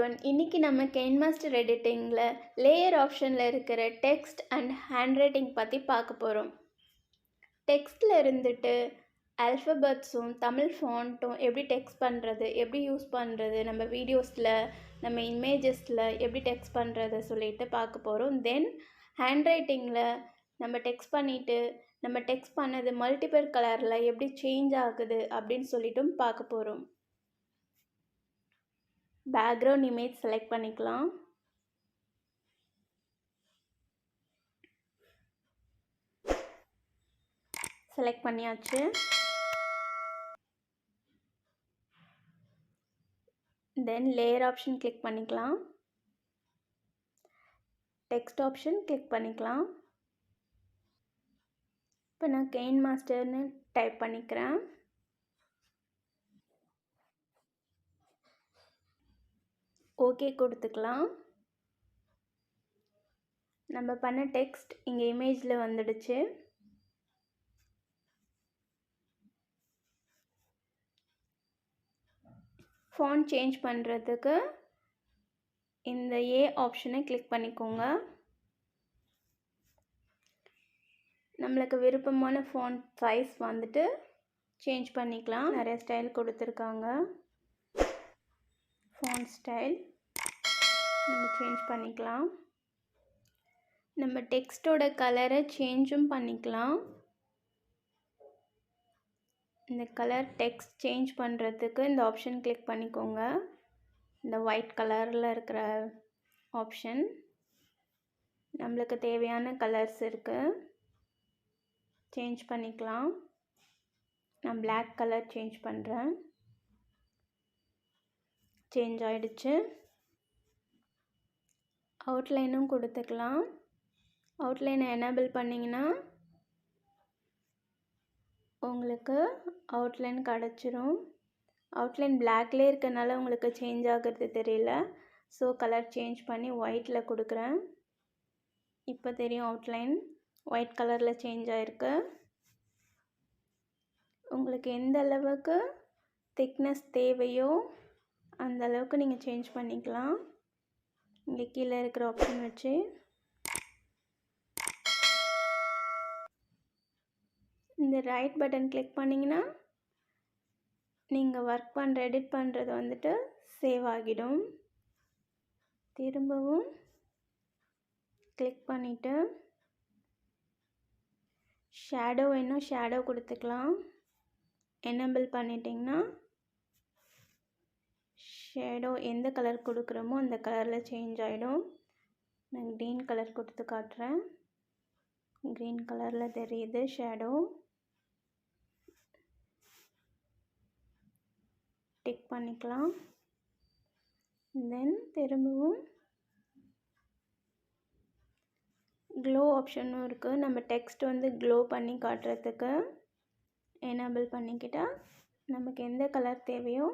everyone. இன்னைக்கு நம்ம Kinemaster editingல layer optionல இருக்கிற text and handwriting பத்தி பார்க்க போறோம். textல இருந்துட்டு alphabetsம் தமிழ் fontம் எப்படி text பண்றது, எப்படி யூஸ் பண்றது, நம்ம வீடியோஸ்ல, நம்ம imagesல எப்படி text பண்றது சொல்லிட்டு பார்க்க போறோம். then handwritingல நம்ம text பண்ணிட்டு நம்ம text பண்ணது multiple colorல எப்படி change ஆகுது அப்படினு சொல்லிட்டும் பார்க்க போறோம். background image select பண்ணிக்கலாம். select பண்ணியாச்சு. then layer option click பண்ணிக்கலாம். text option click பண்ணிக்கலாம். இப்போ நான் Kinemasterன்னு டைப் பண்ணிக்கிறேன். ஓகே கொடுத்துக்கலாம். நம்ம பண்ண டெக்ஸ்ட் இங்கே இமேஜில் வந்துடுச்சு. ஃபாண்ட் சேஞ்ச் பண்ணுறதுக்கு இந்த ஏ ஆப்ஷனை கிளிக் பண்ணிக்கோங்க. நம்மளுக்கு விருப்பமான ஃபாண்ட் சைஸ் வந்துட்டு சேஞ்ச் பண்ணிக்கலாம். நிறைய ஸ்டைல் கொடுத்துருக்காங்க. ஃபாண்ட் ஸ்டைல் நம்ம சேஞ்ச் பண்ணிக்கலாம். நம்ம டெக்ஸ்டோட கலரை சேஞ்சும் பண்ணிக்கலாம். இந்த கலர் டெக்ஸ்ட் சேஞ்ச் பண்ணுறதுக்கு இந்த ஆப்ஷன் கிளிக் பண்ணிக்கோங்க. இந்த ஒயிட் கலரில் இருக்கிற ஆப்ஷன். நம்மளுக்கு தேவையான கலர்ஸ் இருக்குது, சேஞ்ச் பண்ணிக்கலாம். நான் Black கலர் சேஞ்ச் பண்ணுறேன். சேஞ்ச் ஆகிடுச்சு. அவுட்லைனும் கொடுத்துக்கலாம். அவுட்லைனை எனேபிள் பண்ணிங்கன்னா உங்களுக்கு அவுட்லைன் கிடச்சிரும். அவுட்லைன் பிளாக்லேயே இருக்கனால உங்களுக்கு சேஞ்ச் ஆகிறது தெரியல. ஸோ கலர் சேஞ்ச் பண்ணி ஒயிட்டில் கொடுக்குறேன். இப்போ தெரியும் அவுட்லைன் ஒயிட் கலரில் சேஞ்ச் ஆகிருக்கு. உங்களுக்கு எந்த அளவுக்கு திக்னஸ் தேவையோ அந்த அளவுக்கு நீங்கள் சேஞ்ச் பண்ணிக்கலாம். இங்கே கீழே இருக்கிற ஆப்ஷன் வச்சு இந்த ரைட் பட்டன் கிளிக் பண்ணிங்கன்னா நீங்கள் ஒர்க் பண்ணுற எடிட் பண்ணுறது வந்துட்டு சேவ் ஆகிடும். திரும்பவும் கிளிக் பண்ணிவிட்டு ஷேடோ வேணும் ஷேடோ கொடுத்துக்கலாம். எனேபிள் பண்ணிட்டிங்கன்னா ஷேடோ எந்த கலர் கொடுக்குறோமோ அந்த கலரில் சேஞ்ச் ஆகிடும். நான் க்ரீன் கலர் கொடுத்து காட்டுறேன். க்ரீன் கலரில் தெரியுது ஷேடோ. டிக் பண்ணிக்கலாம். தென் திரும்பவும் க்ளோ ஆப்ஷனும் இருக்குது. நம்ம டெக்ஸ்ட் வந்து க்ளோ பண்ணி காட்டுறதுக்கு எனேபிள் பண்ணிக்கிட்டால் நமக்கு எந்த கலர் தேவையோ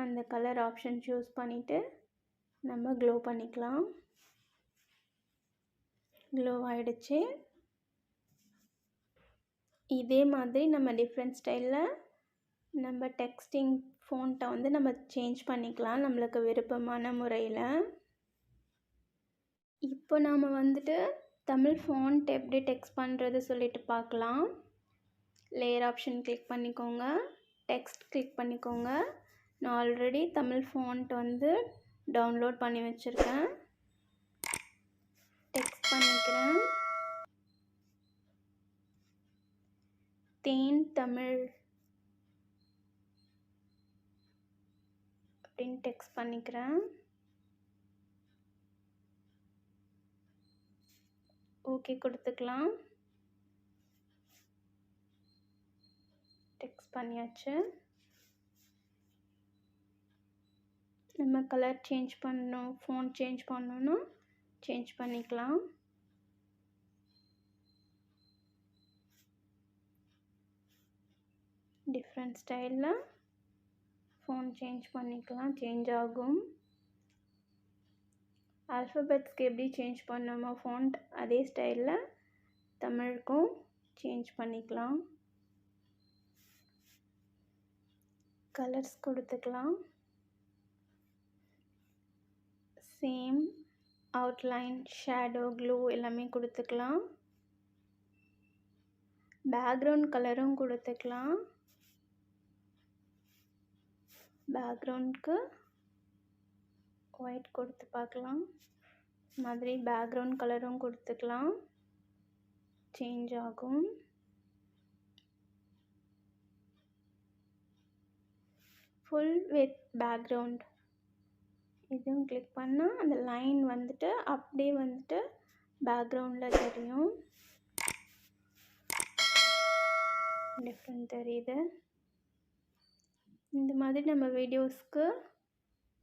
அந்த கலர் ஆப்ஷன் சூஸ் பண்ணிவிட்டு நம்ம க்ளோ பண்ணிக்கலாம். க்ளோ ஆகிடுச்சு. இதே மாதிரி நம்ம டிஃப்ரெண்ட் ஸ்டைலில் நம்ம டெக்ஸ்டிங் ஃபோன்ட்டை வந்து நம்ம சேஞ்ச் பண்ணிக்கலாம் நம்மளுக்கு விருப்பமான முறையில். இப்போ நாம் வந்துட்டு தமிழ் ஃபாண்ட் எப்படி டெக்ஸ்ட் பண்ணுறது சொல்லிட்டு பார்க்கலாம். லேயர் ஆப்ஷன் கிளிக் பண்ணிக்கோங்க. டெக்ஸ்ட் கிளிக் பண்ணிக்கோங்க. நான் ஆல்ரெடி தமிழ் ஃபாண்ட் வந்து டவுன்லோட் பண்ணி வச்சுருக்கேன். டெக்ஸ்ட் பண்ணிக்கிறேன். தேன் தமிழ் அப்படின்னு டெக்ஸ்ட் பண்ணிக்கிறேன். ஓகே கொடுத்துக்கலாம். டெக்ஸ்ட் பண்ணியாச்சு. நம்ம கலர் சேஞ்ச் பண்ணணும், ஃபோன் சேஞ்ச் பண்ணணும்னா சேஞ்ச் பண்ணிக்கலாம். டிஃப்ரெண்ட் ஸ்டைலில் ஃபோன் சேஞ்ச் பண்ணிக்கலாம். சேஞ்ச் ஆகும். ஆல்ஃபபெட்ஸ்க்கு எப்படி சேஞ்ச் பண்ணணுமோ ஃபாண்ட் அதே ஸ்டைலில் தமிழுக்கும் சேஞ்ச் பண்ணிக்கலாம். கலர்ஸ் கொடுத்துக்கலாம். சேம் அவுட்லைன், ஷேடோ, க்ளூ எல்லாமே கொடுத்துக்கலாம். பேக்ரவுண்ட் கலரும் கொடுத்துக்கலாம். பேக்ரவுண்டுக்கு ஒயிட் கொடுத்து பார்க்கலாம். மாதிரி பேக்ரவுண்ட் கலரும் கொடுத்துக்கலாம். சேஞ்ச் ஆகும். ஃபுல் வித் பேக்ரவுண்ட் இதுவும் கிளிக் பண்ணால் அந்த லைன் வந்துட்டு அப்படியே வந்துட்டு பேக்ரவுண்டில் தெரியும். டிஃப்ரெண்ட் தெரியுது. இந்த மாதிரி நம்ம வீடியோஸ்க்கு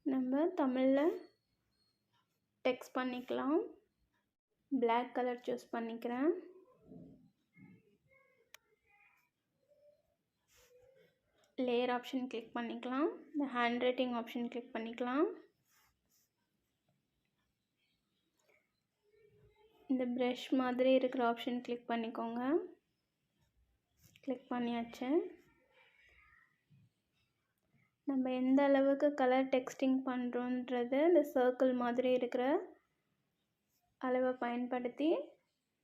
நம்ம தமிழில் டெக்ஸ்ட் பண்ணிக்கலாம். Black கலர் சூஸ் பண்ணிக்கிறேன். லேயர் ஆப்ஷன் கிளிக் பண்ணிக்கலாம். இந்த ஹேண்ட் ரைட்டிங் ஆப்ஷன் கிளிக் பண்ணிக்கலாம். இந்த ப்ரஷ் மாதிரி இருக்கிற ஆப்ஷன் கிளிக் பண்ணிக்கோங்க. கிளிக் பண்ணியாச்சு. நம்ம எந்த அளவுக்கு கலர் டெக்ஸ்டிங் பண்ணுறோன்றது இந்த சர்க்கிள் மாதிரி இருக்கிற அளவை பயன்படுத்தி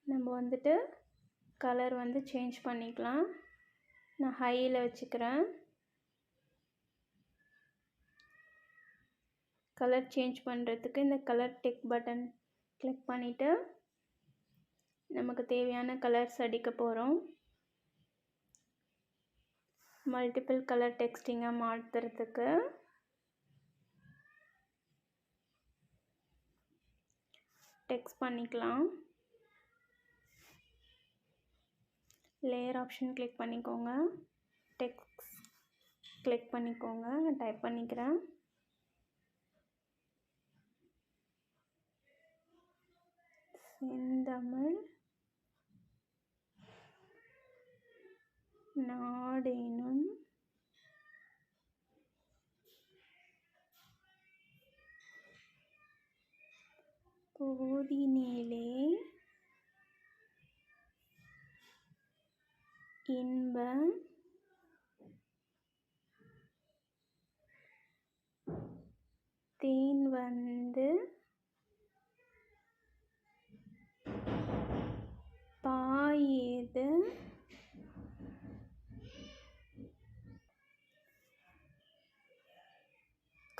நம்ம வந்துட்டு கலர் வந்து சேஞ்ச் பண்ணிக்கலாம். நான் ஹையில் வச்சுக்கிறேன். கலர் சேஞ்ச் பண்ணுறதுக்கு இந்த கலர் டிக் பட்டன் கிளிக் பண்ணிவிட்டு நமக்கு தேவையான கலர்ஸ் அடிக்க போகிறோம். மல்டிபிள் கலர் டெக்ஸ்டிங்காக மாற்றுறதுக்கு டெக்ஸ்ட் பண்ணிக்கலாம். லேயர் ஆப்ஷன் கிளிக் பண்ணிக்கோங்க. டெக்ஸ்ட் கிளிக் பண்ணிக்கோங்க. நான் டைப் பண்ணிக்கிறேன். செந்தமிழ் நாடெனும் போதினிலே இன்ப தேன் வந்து பாயேது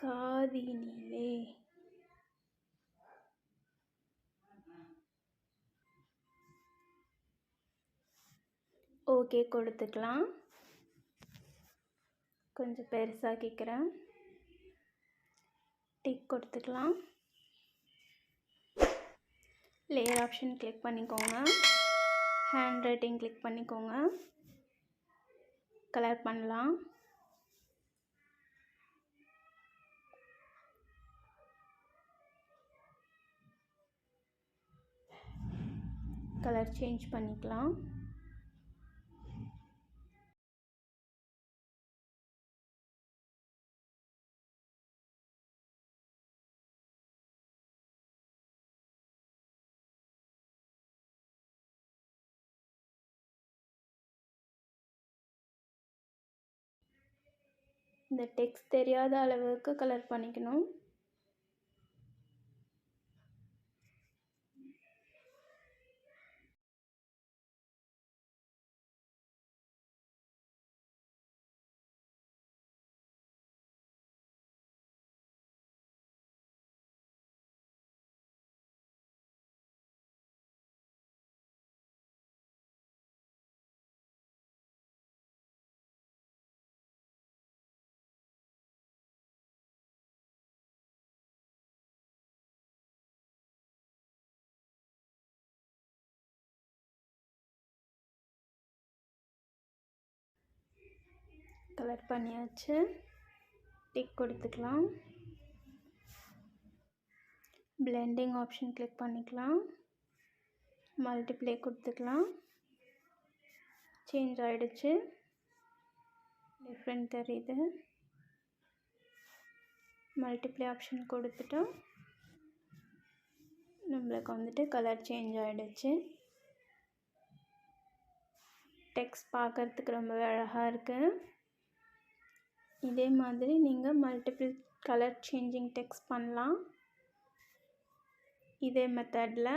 காதினிலே. ஓகே கொடுத்துக்கலாம். கொஞ்சம் பெருசாக்கிக்கிறேன். டிக் கொடுத்துக்கலாம். லேயர் ஆப்ஷன் கிளிக் பண்ணிக்கோங்க. ஹேண்ட் ரைட்டிங் கிளிக் பண்ணிக்கோங்க. கலர் பண்ணலாம். கலர் சேஞ்ச் பண்ணிக்கலாம். இந்த டெக்ஸ்ட் தெரியாத அளவுக்கு கலர் பண்ணிக்கணும். கலர் பண்ணியாச்சு. டிக் கொடுத்துக்கலாம். பிளெண்டிங் ஆப்ஷன் கிளிக் பண்ணிக்கலாம். மல்டிப்ளே கொடுத்துக்கலாம். சேஞ்ச் ஆகிடுச்சு. டிஃப்ரெண்ட் தெரியுது. மல்டிப்ளே ஆப்ஷன் கொடுத்துட்டோம். நம்மளுக்கு வந்துட்டு கலர் சேஞ்ச் ஆகிடுச்சு. டெக்ஸ்ட் பார்க்குறதுக்கு ரொம்பவே அழகாக இருக்குது. இதே மாதிரி நீங்கள் மல்டிபிள் கலர் சேஞ்சிங் டெக்ஸ்ட் பண்ணலாம். இதே மெத்தடில்